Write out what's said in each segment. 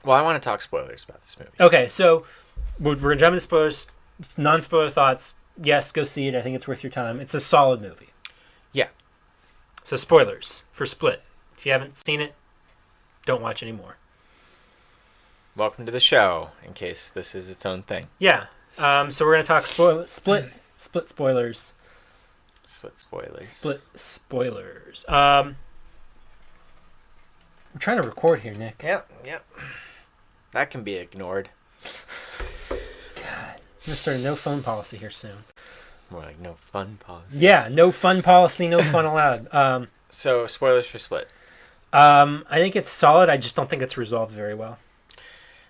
Well, I want to talk spoilers about this movie. Okay, so we're going to jump into spoilers. Non-spoiler thoughts. Yes, go see it. I think it's worth your time. It's a solid movie. Yeah. So spoilers for Split. If you haven't seen it, don't watch anymore. Welcome to the show, in case this is its own thing. Yeah. So we're going to talk Split spoilers. Split spoilers. Split spoilers. We're trying to record here, Nick. Yep. That can be ignored. God. I'm going to start a no phone policy here soon. More like no fun policy. Yeah, no fun policy, no fun allowed. So, spoilers for Split. I think it's solid. I just don't think it's resolved very well.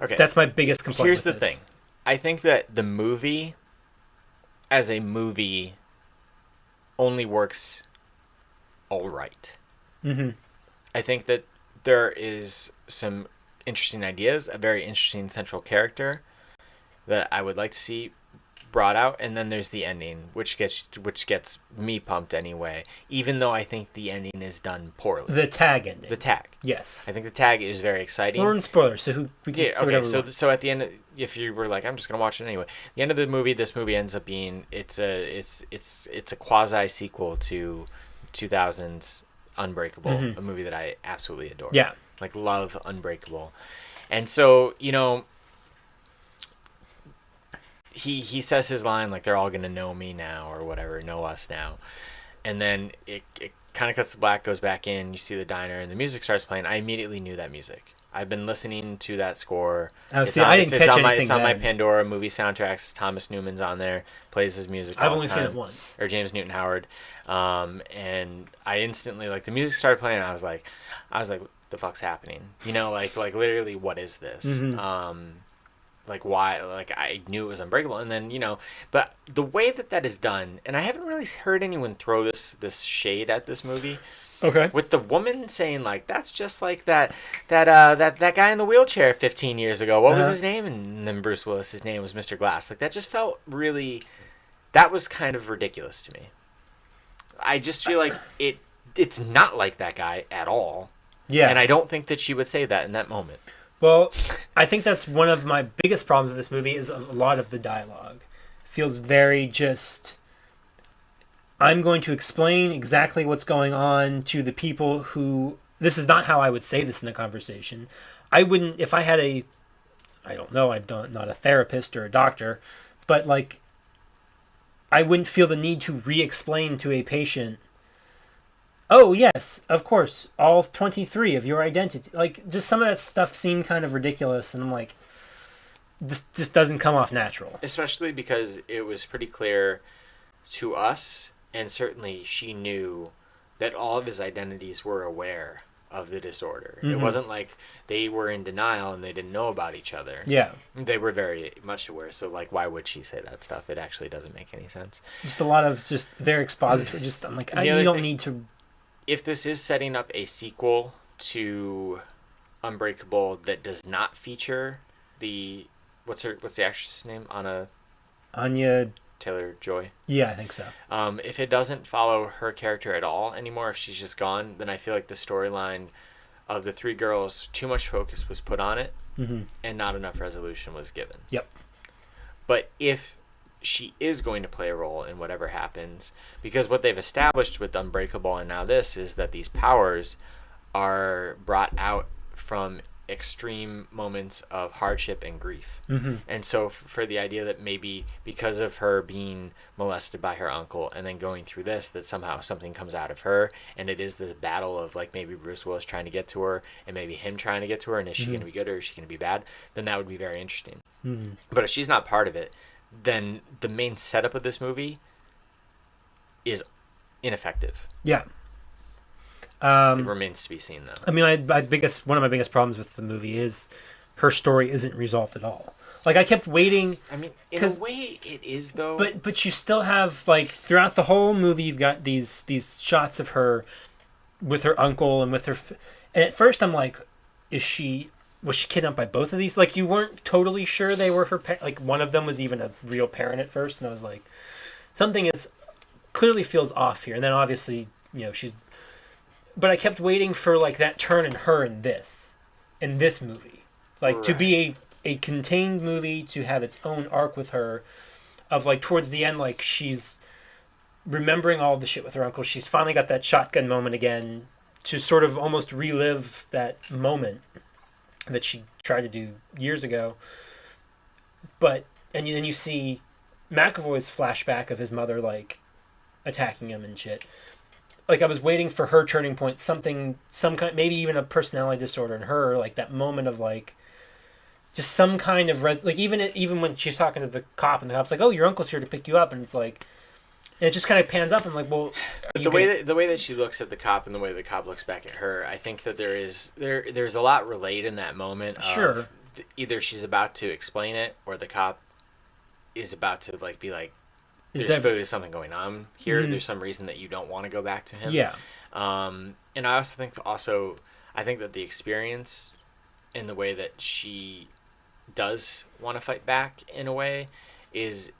Okay. That's my biggest complaint. Here's the with this. thing. I think that the movie, as a movie, only works all right. Mm-hmm. I think that there is some interesting ideas, a very interesting central character that I would like to see brought out, and then there's the ending, which gets me pumped anyway, even though I think the ending is done poorly. The tag ending. The tag. Yes. I think the tag is very exciting. We're in spoilers, so we can say whatever we want. So at the end, if you were like, I'm just gonna watch it anyway, the end of the movie, this movie ends up being it's a quasi sequel to 2000's Unbreakable, Mm-hmm. a movie that I absolutely adore. Yeah. Like, love Unbreakable. And so, he says his line, like, they're all going to know me now, or whatever, know us now. And then it kind of cuts to black, goes back in, you see the diner, and the music starts playing. I immediately knew that music. I've been listening to that score. I didn't catch anything. It's on my Pandora movie soundtracks. Thomas Newman's on there, plays his music all I've the only time. seen it once. Or James Newton Howard. And I instantly, like, the music started playing, and I was like, what the fuck's happening? Like literally, what is this? Mm-hmm. Like, why? Like, I knew it was Unbreakable, and then but the way that is done, and I haven't really heard anyone throw this shade at this movie. Okay. With the woman saying, like, that's just like that guy in the wheelchair 15 years ago. What was his name? And then Bruce Willis, his name was Mr. Glass. Like, that just felt really, that was kind of ridiculous to me. I just feel like it's not like that guy at all. Yeah. And I don't think that she would say that in that moment. Well, I think that's one of my biggest problems with this movie is a lot of the dialogue. It feels very just, I'm going to explain exactly what's going on to the people who, this is not how I would say this in a conversation. I wouldn't, if I had I don't know, I'm not a therapist or a doctor, but like, I wouldn't feel the need to re-explain to a patient, oh, yes, of course, all 23 of your identity. Like, just some of that stuff seemed kind of ridiculous, and I'm like, this just doesn't come off natural. Especially because it was pretty clear to us, and certainly she knew, that all of his identities were aware of the disorder. Mm-hmm. It wasn't like they were in denial and they didn't know about each other. Yeah. They were very much aware, so, like, why would she say that stuff? It actually doesn't make any sense. Just a lot of just very expository, I'm like, you don't need to... If this is setting up a sequel to Unbreakable that does not feature the what's the actress's name? Anya Taylor-Joy. Yeah, I think so. If it doesn't follow her character at all anymore, if she's just gone, then I feel like the storyline of the three girls, too much focus was put on it, mm-hmm. and not enough resolution was given. Yep. But if she is going to play a role in whatever happens, because what they've established with Unbreakable and now this is that these powers are brought out from extreme moments of hardship and grief. Mm-hmm. And so for the idea that maybe because of her being molested by her uncle and then going through this, that somehow something comes out of her, and it is this battle of, like, maybe Bruce Willis trying to get to her and maybe him trying to get to her, and is she mm-hmm. going to be good or is she going to be bad, then that would be very interesting. Mm-hmm. But if she's not part of it, then the main setup of this movie is ineffective. Yeah. It remains to be seen, though. I mean, one of my biggest problems with the movie is her story isn't resolved at all. Like, I kept waiting. I mean, in a way, it is, though. But you still have, like, throughout the whole movie, you've got these shots of her with her uncle and with her. And at first, I'm like, was she kidnapped by both of these? Like, you weren't totally sure they were her. Like, one of them was even a real parent at first, and I was like, something clearly feels off here. And then obviously, she's. But I kept waiting for, like, that turn in her in this movie. Like, to Right. be a contained movie, to have its own arc with her, of, like, towards the end, like, she's remembering all the shit with her uncle. She's finally got that shotgun moment again to sort of almost relive that moment that she tried to do years ago. But, and then you see McAvoy's flashback of his mother, like, attacking him and shit. Like, I was waiting for her turning point, some kind, maybe even a personality disorder in her, like that moment of, like, just some kind of like, even when she's talking to the cop and the cop's like, "Oh, your uncle's here to pick you up," and it's like, and it just kind of pans up and like, well, The way that she looks at the cop and the way the cop looks back at her, I think that there's a lot relayed in that moment. Sure. Either she's about to explain it, or the cop is about to like be like, is "There's that clearly something going on here. Mhm. There's some reason that you don't want to go back to him." yeah, And I also think that the experience in the way that she does want to fight back in a way is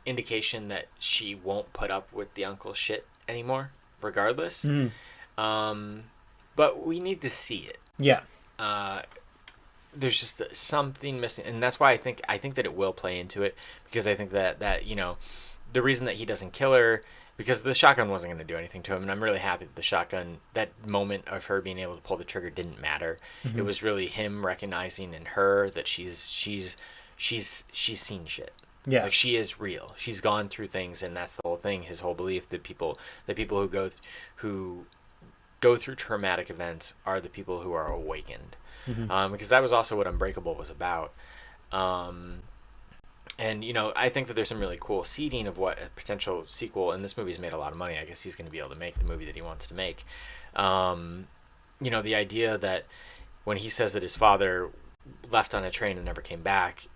indication that she won't put up with the uncle's shit anymore, regardless. Mhm. But we need to see it. yeah, There's just something missing, and that's why I think that it will play into it, because I think that the reason that he doesn't kill her, because the shotgun wasn't going to do anything to him, and I'm really happy that the shotgun, that moment of her being able to pull the trigger, didn't matter. It was really him recognizing in her that she's seen shit. yeah, Like, she is real. She's gone through things, and that's the whole thing. His whole belief that people who go through traumatic events are the people who are awakened. Because that was also what Unbreakable was about. And, I think that there's some really cool seeding of what a potential sequel, and this movie's made a lot of money. I guess he's going to be able to make the movie that he wants to make. The idea that when he says that his father left on a train and never came back,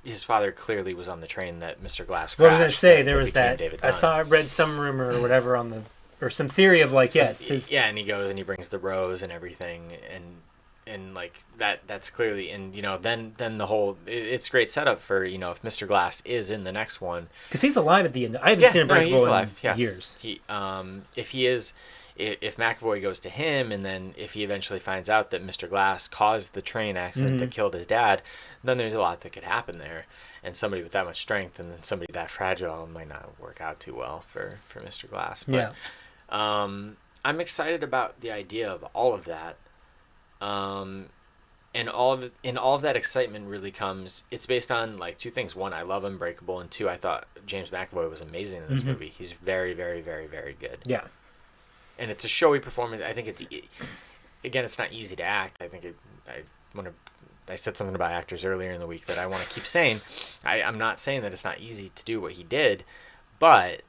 his father clearly was on the train that Mr. Glass crashed. What was I gonna say? There was became that. David I Dunn. read some rumor or whatever or some theory of like, yes, And he goes and he brings the rose and everything, and like that's clearly, and then the whole, it's great setup for, if Mr. Glass is in the next one, because he's alive at the end. I haven't seen Unbreakable he's alive. in years. If McAvoy goes to him, and then if he eventually finds out that Mr. Glass caused the train accident that killed his dad, then there's a lot that could happen there. And somebody with that much strength and then somebody that fragile might not work out too well for Mr. Glass. But, I'm excited about the idea of all of that. And all of that excitement really comes, it's based on like two things. One, I love Unbreakable, and two, I thought James McAvoy was amazing in this movie. He's very, very, very, very good. Yeah. And it's a showy performance. I think it's not easy to act. I think I said something about actors earlier in the week that I want to keep saying. I'm not saying that it's not easy to do what he did, but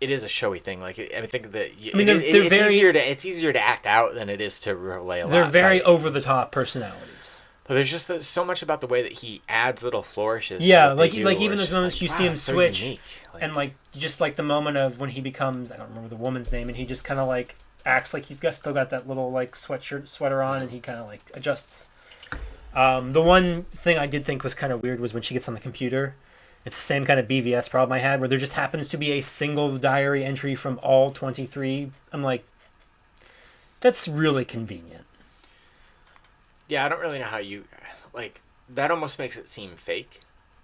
it is a showy thing. Like, I think that it's easier to act out than it is to relay a lot. They're very over the top personalities. But there's just so much about the way that he adds little flourishes. Yeah, to what they like do, even where it's those just moments like, you wow, see him it's so switch, unique. and like just like the moment of when he becomes, I don't remember the woman's name, and he just kind of like acts like still got that little like sweater on, and he kind of like adjusts. The one thing I did think was kind of weird was when she gets on the computer. It's the same kind of BVS problem I had, where there just happens to be a single diary entry from all 23. I'm like, that's really convenient. Yeah, I don't really know how you, like, that almost makes it seem fake.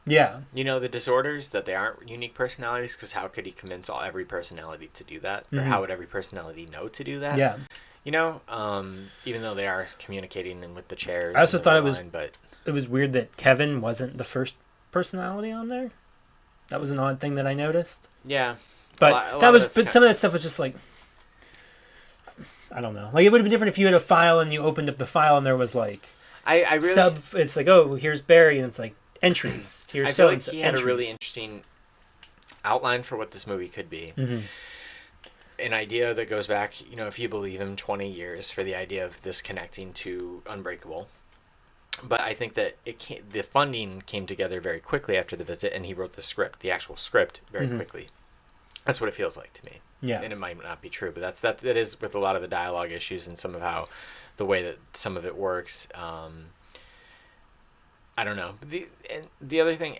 Yeah. The disorders, that they aren't unique personalities, because how could he convince every personality to do that? Or how would every personality know to do that? Yeah. Even though they are communicating and with the chairs. I also and the thought it was weird that Kevin wasn't the first personality on there. That was an odd thing that I noticed. Yeah. But some of that stuff was just like, I don't know. Like, it would have been different if you had a file and you opened up the file and there was like I really it's like, oh, here's Barry, and it's like entries. Here's I feel like so he had a really interesting outline for what this movie could be. An idea that goes back, if you believe him, 20 years for the idea of this connecting to Unbreakable. But I think that the funding came together very quickly after the visit, and he wrote the actual script, very quickly. That's what it feels like to me. Yeah. And it might not be true, but that is with a lot of the dialogue issues and some of how the way that some of it works. I don't know. The other thing,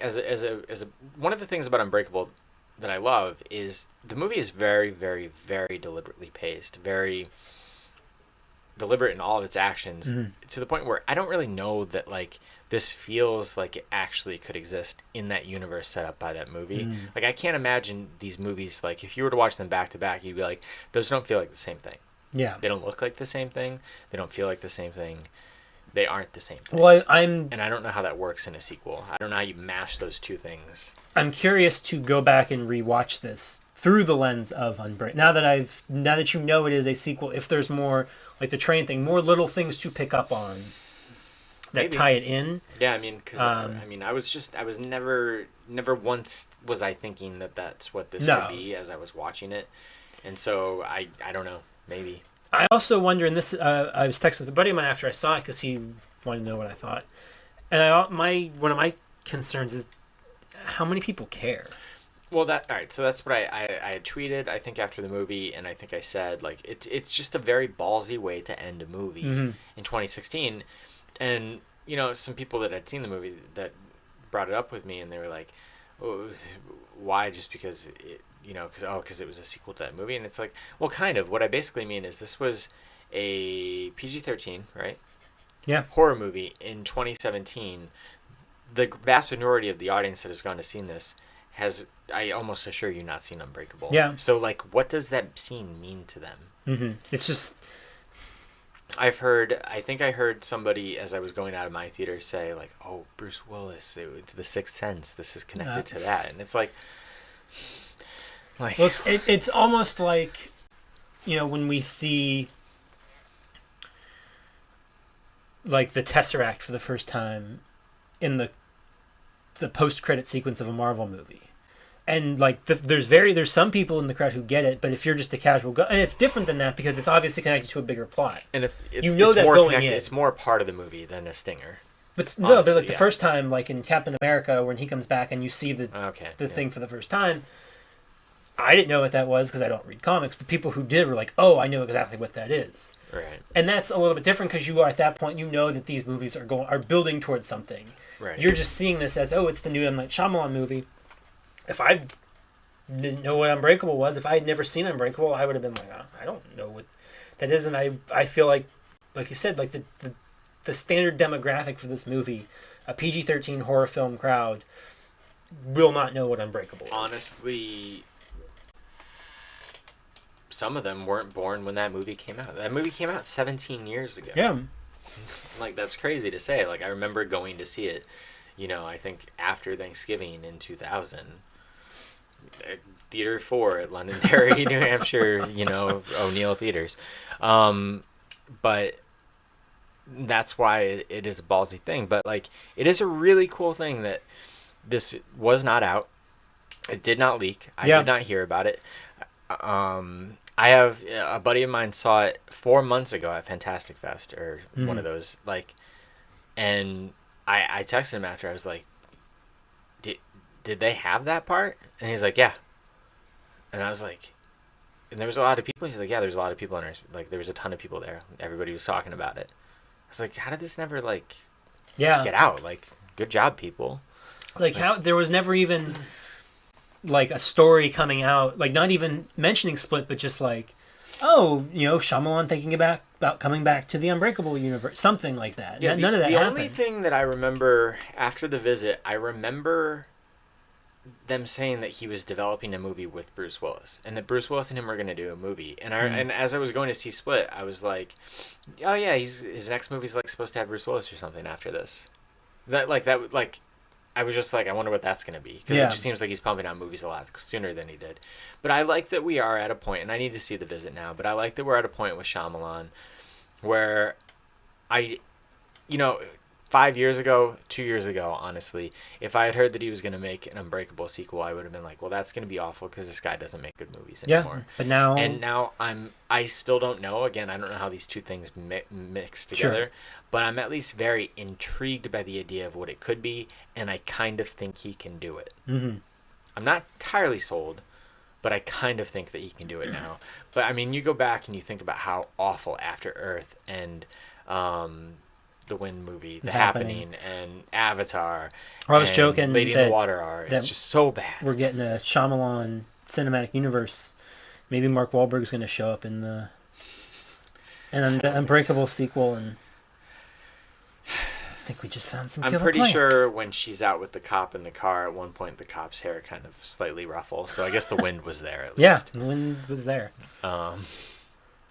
one of the things about Unbreakable that I love is the movie is very, very, very deliberately paced, very, deliberate in all of its actions, to the point where I don't really know that like this feels like it actually could exist in that universe set up by that movie. Like I can't imagine these movies, like if you were to watch them back to back, you'd be like, those don't feel like the same thing. Yeah. They don't look like the same thing. They don't feel like the same thing. They aren't the same thing. Well, and I don't know how that works in a sequel. I don't know how you mash those two things. I'm curious to go back and rewatch this through the lens of Unbreakable. Now that you know it is a sequel, if there's more, like the train thing, more little things to pick up on that Maybe. tie it in. Yeah, I mean, because I was never once was I thinking that that's what this could be as I was watching it, and so I don't know, maybe. I also wonder, and this I was texting with a buddy of mine after I saw it because he wanted to know what I thought, and one of my concerns is how many people care. Well, all right. So that's what I had tweeted, I think, after the movie, and I think I said like it's just a very ballsy way to end a movie in 2016, and you know, some people that had seen the movie that brought it up with me, and they were like, "Oh, why?" Just because it, you know, because it was a sequel to that movie, and it's like, well, kind of. What I basically mean is this was a PG-13, right? Yeah. Horror movie in 2017. The vast majority of the audience that has gone to see this has, I almost assure you, not seen Unbreakable. Yeah. So, like, what does that scene mean to them? Mm-hmm. It's just... I think I heard somebody, as I was going out of my theater, say, like, oh, Bruce Willis, The Sixth Sense, this is connected to that. And it's like... Well, it's almost like, you know, when we see, like, the Tesseract for the first time in the post-credit sequence of a Marvel movie. And like there's some people in the crowd who get it, but if you're just a casual and it's different than that because it's obviously connected to a bigger plot. And it's that more going connected. in. It's more part of the movie than a stinger. But like the first time, like in Captain America, when he comes back and you see the thing for the first time, I didn't know what that was because I don't read comics. But people who did were like, "Oh, I know exactly what that is." Right. And that's a little bit different because you are at that point, you know that these movies are building towards something. Right. You're just seeing this as, oh, it's the new M. Night Shyamalan movie. If I didn't know what Unbreakable was, if I had never seen Unbreakable, I would have been like, oh, I don't know what that is. And I feel like you said, like the standard demographic for this movie, a PG-13 horror film crowd, will not know what Unbreakable is. Honestly, some of them weren't born when that movie came out. That movie came out 17 years ago. Yeah. Like, that's crazy to say. Like, I remember going to see it, you know, I think after Thanksgiving in 2000. Theater 4 at Londonderry, New Hampshire, you know, O'Neill Theaters. But that's why it is a ballsy thing. But, like, it is a really cool thing that this was not out. It did not leak. I did not hear about it. I have a buddy of mine saw it 4 months ago at Fantastic Fest or one of those, like, and I texted him after. I was like, did they have that part? And he's like, yeah. And I was like, and there was a lot of people. He's like, yeah, there's a lot of people in there. Like, there was a ton of people there. Everybody was talking about it. I was like, how did this never, like, get out? Like, good job, people. Like, how there was never even, like, a story coming out, like, not even mentioning Split, but just like, oh, you know, Shyamalan thinking about coming back to the Unbreakable universe, something like that. Yeah, None of that happened. The only thing that I remember after the visit, I remember them saying that he was developing a movie with Bruce Willis, and that Bruce Willis and him were going to do a movie. And and as I was going to see Split, I was like, oh yeah, his next movie's like supposed to have Bruce Willis or something after this. I was just like, I wonder what that's going to be, because it just seems like he's pumping out movies a lot sooner than he did. But I like that we are at a point, and I need to see The Visit now, but I like that we're at a point with Shyamalan where 5 years ago, 2 years ago, honestly, if I had heard that he was going to make an Unbreakable sequel, I would have been like, well, that's going to be awful because this guy doesn't make good movies anymore. But now... And now I still don't know. Again, I don't know how these two things mix together. But I'm at least very intrigued by the idea of what it could be, and I kind of think he can do it. Mm-hmm. I'm not entirely sold, but I kind of think that he can do it now. But, I mean, you go back and you think about how awful After Earth and... the Wind movie, The Happening, and Avatar. I was joking Lady in the Water are. It's just so bad. We're getting a Shyamalan cinematic universe. Maybe Mark Wahlberg's going to show up in the And the Unbreakable sequel, and I think we just found some I'm killer pretty plants. sure when she's out with the cop in the car, at one point the cop's hair kind of slightly ruffles. So I guess the wind was there at Yeah, least. the wind was there. The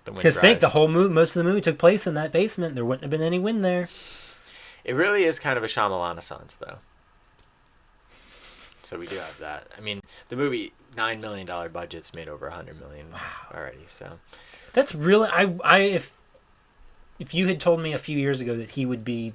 wind Because think the drives. whole most of the movie took place in that basement. There wouldn't have been any wind there. It really is kind of a Shyamalan-essence, though. So we do have that. I mean, the movie $9 million budget's made over $100 million already. So That's really I if you had told me a few years ago that he would be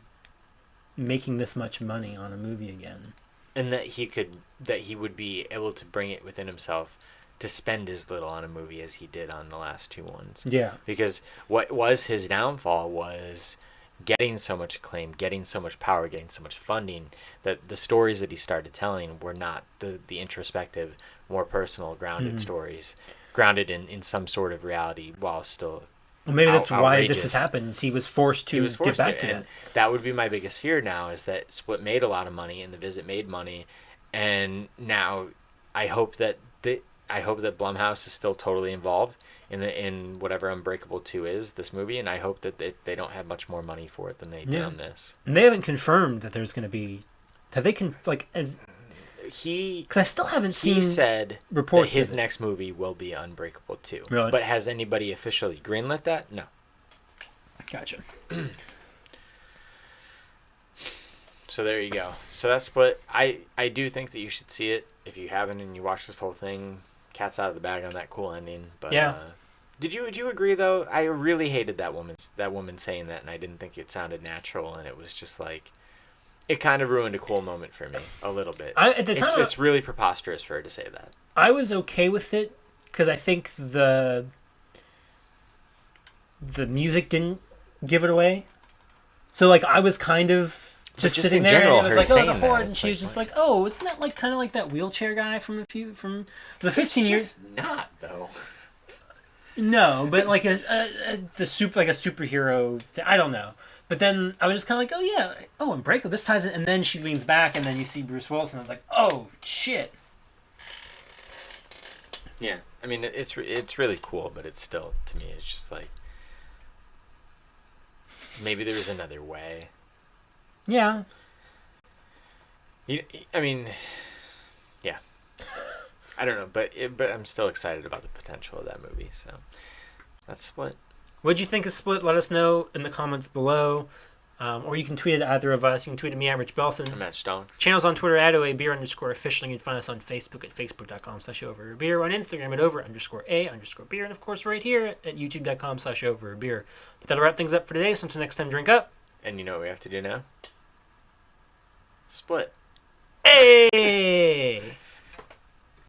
making this much money on a movie again. and that he would be able to bring it within himself to spend as little on a movie as he did on the last two ones. Yeah. Because what was his downfall was getting so much acclaim, getting so much power, getting so much funding, that the stories that he started telling were not the introspective, more personal, grounded stories, grounded in some sort of reality while still Well, maybe that's why this has outrageous. happened. He was forced to get back to and that. that would be my biggest fear now, is that Split made a lot of money and The Visit made money, and now I hope that Blumhouse is still totally involved in whatever Unbreakable 2 is, this movie, and I hope that they don't have much more money for it than they did on this. And they haven't confirmed that there's going to be. Have they because I still haven't seen. He said reports that his of it. next movie will be Unbreakable 2. Really? But has anybody officially greenlit that? No. Gotcha. So there you go. So that's Split. I do think that you should see it if you haven't and you watch this whole thing. Cat's out of the bag on that cool ending. But Yeah. Did you agree though? I really hated that woman saying that, and I didn't think it sounded natural, and it was just like, it kind of ruined a cool moment for me a little bit. At the time, It's really preposterous for her to say that. I was okay with it because I think the music didn't give it away. So like I was kind of just just sitting in there, general, and it was her like, oh, the saying that, horde, and it's she like, was just what? like, oh, isn't that like kind of like that wheelchair guy from the 15 years? It's not though. No, but like a superhero. I don't know. But then I was just kind of like, oh yeah, oh, Unbreakable, this ties it. And then she leans back, and then you see Bruce Willis, and I was like, oh shit. Yeah, I mean it's really cool, but it's still, to me, it's just like, maybe there was another way. Yeah. I mean, yeah. I don't know, but I'm still excited about the potential of that movie. So that's Split. What'd you think of Split? Let us know in the comments below. Or you can tweet at either of us. You can tweet at me at Rich Belson. I'm Matt Stonks. Channels on Twitter at OABeer_official. You can find us on Facebook at facebook.com/overabeer. On Instagram at over_a_beer. And of course right here at youtube.com/overabeer. But that'll wrap things up for today. So until next time, drink up. And you know what we have to do now? Split. Hey!